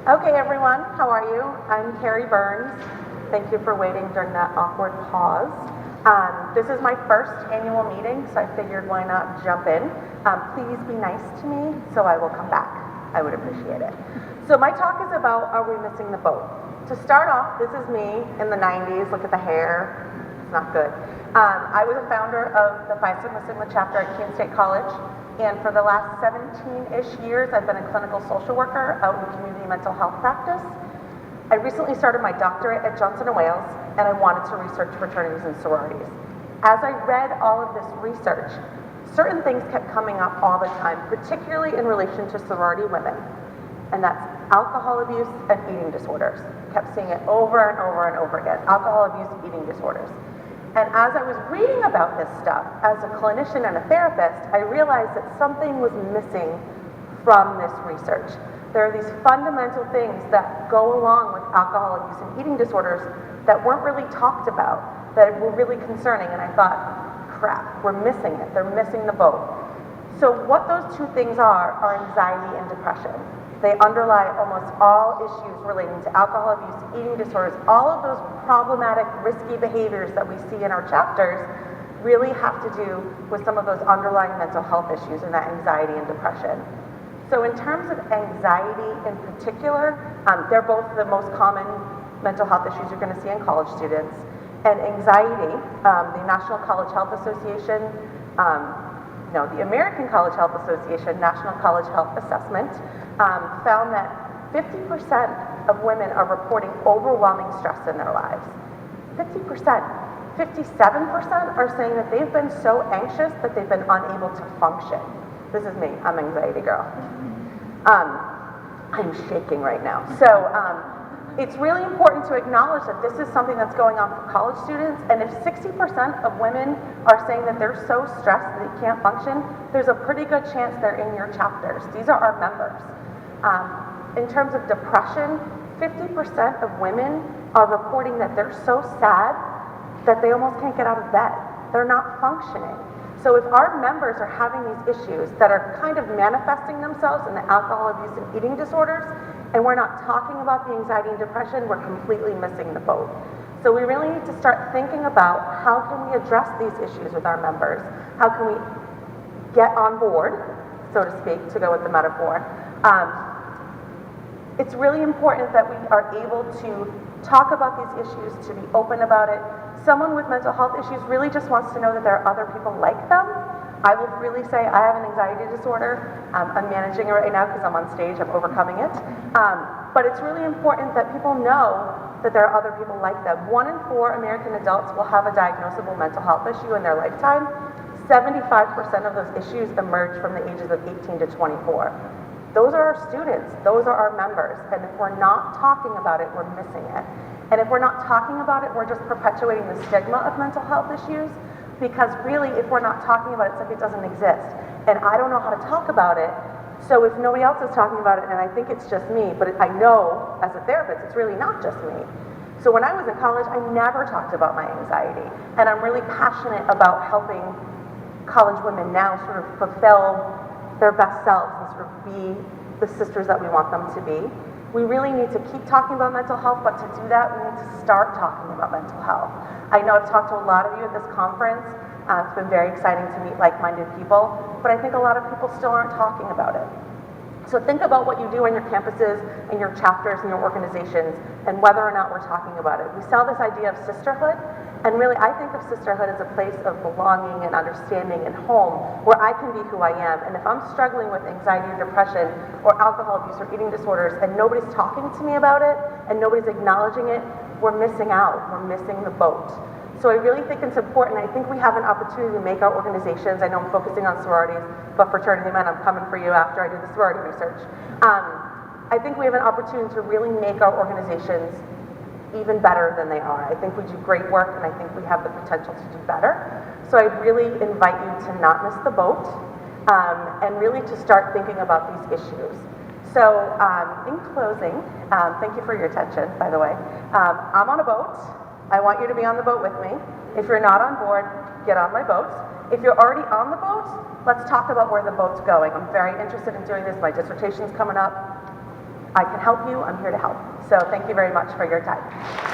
Okay, everyone, how are you? I'm Kerry Burns. Thank you for waiting during that awkward pause. This is my first annual meeting, so I figured why not jump in. Please be nice to me, so I will come back. I would appreciate it. So my talk is about, are we missing the boat? To start off, this is me in the 90s. Look at the hair. It's not good. I was a founder of the Phi Sigma Sigma chapter at Keene State College. And for the last 17-ish years, I've been a clinical social worker out in community mental health practice. I recently started my doctorate at Johnson & Wales, and I wanted to research fraternities and sororities. As I read all of this research, certain things kept coming up all the time, particularly in relation to sorority women, and that's alcohol abuse and eating disorders. Kept seeing it over and over and over again, alcohol abuse, eating disorders. And as I was reading about this stuff, as a clinician and a therapist, I realized that something was missing from this research. There are these fundamental things that go along with alcohol abuse and eating disorders that weren't really talked about, that were really concerning, and I thought, crap, we're missing it. They're missing the boat. So what those two things are anxiety and depression. They underlie almost all issues relating to alcohol abuse, eating disorders. All of those problematic, risky behaviors that we see in our chapters really have to do with some of those underlying mental health issues and that anxiety and depression. So in terms of anxiety in particular, they're both the most common mental health issues you're going to see in college students. And anxiety, the National College Health Association, the American College Health Association National College Health Assessment found that 50% of women are reporting overwhelming stress in their lives. 50%. 57% are saying that they've been so anxious that they've been unable to function. This is me, I'm an anxiety girl. I'm shaking right now. So it's really important to acknowledge that this is something that's going on for college students, and if 60% of women are saying that they're so stressed that they can't function, there's a pretty good chance they're in your chapters. These are our members. In terms of depression, 50% of women are reporting that they're so sad that they almost can't get out of bed. They're not functioning. So if our members are having these issues that are kind of manifesting themselves in the alcohol abuse and eating disorders, and we're not talking about the anxiety and depression, we're completely missing the boat. So we really need to start thinking about how can we address these issues with our members? How can we get on board, so to speak, to go with the metaphor? It's really important that we are able to talk about these issues, to be open about it. Someone with mental health issues really just wants to know that there are other people like them. I will really say I have an anxiety disorder. I'm managing it right now because I'm on stage, I'm overcoming it. But it's really important that people know that there are other people like them. 1 in 4 American adults will have a diagnosable mental health issue in their lifetime. 75% of those issues emerge from the ages of 18 to 24. Those are our students, those are our members, and if we're not talking about it, we're missing it. And if we're not talking about it, we're just perpetuating the stigma of mental health issues, because really, if we're not talking about it, it's like it doesn't exist. And I don't know how to talk about it, so if nobody else is talking about it, and I think it's just me, but I know as a therapist, it's really not just me. So when I was in college, I never talked about my anxiety, and I'm really passionate about helping college women now sort of fulfill their best selves and sort of be the sisters that we want them to be. We really need to keep talking about mental health, but to do that, we need to start talking about mental health. I know I've talked to a lot of you at this conference. It's been very exciting to meet like-minded people, but I think a lot of people still aren't talking about it. So think about what you do in your campuses, in your chapters, in your organizations, and whether or not we're talking about it. We sell this idea of sisterhood, and really I think of sisterhood as a place of belonging and understanding and home, where I can be who I am. And if I'm struggling with anxiety or depression or alcohol abuse or eating disorders, and nobody's talking to me about it, and nobody's acknowledging it, we're missing out, we're missing the boat. So I really think it's important. I think we have an opportunity to make our organizations, I know I'm focusing on sororities, but fraternity men, I'm coming for you after I do the sorority research. I think we have an opportunity to really make our organizations even better than they are. I think we do great work, and I think we have the potential to do better. So I really invite you to not miss the boat, and really to start thinking about these issues. So in closing, thank you for your attention, by the way. I'm on a boat. I want you to be on the boat with me. If you're not on board, get on my boat. If you're already on the boat, let's talk about where the boat's going. I'm very interested in doing this. My dissertation's coming up. I can help you, I'm here to help. So thank you very much for your time.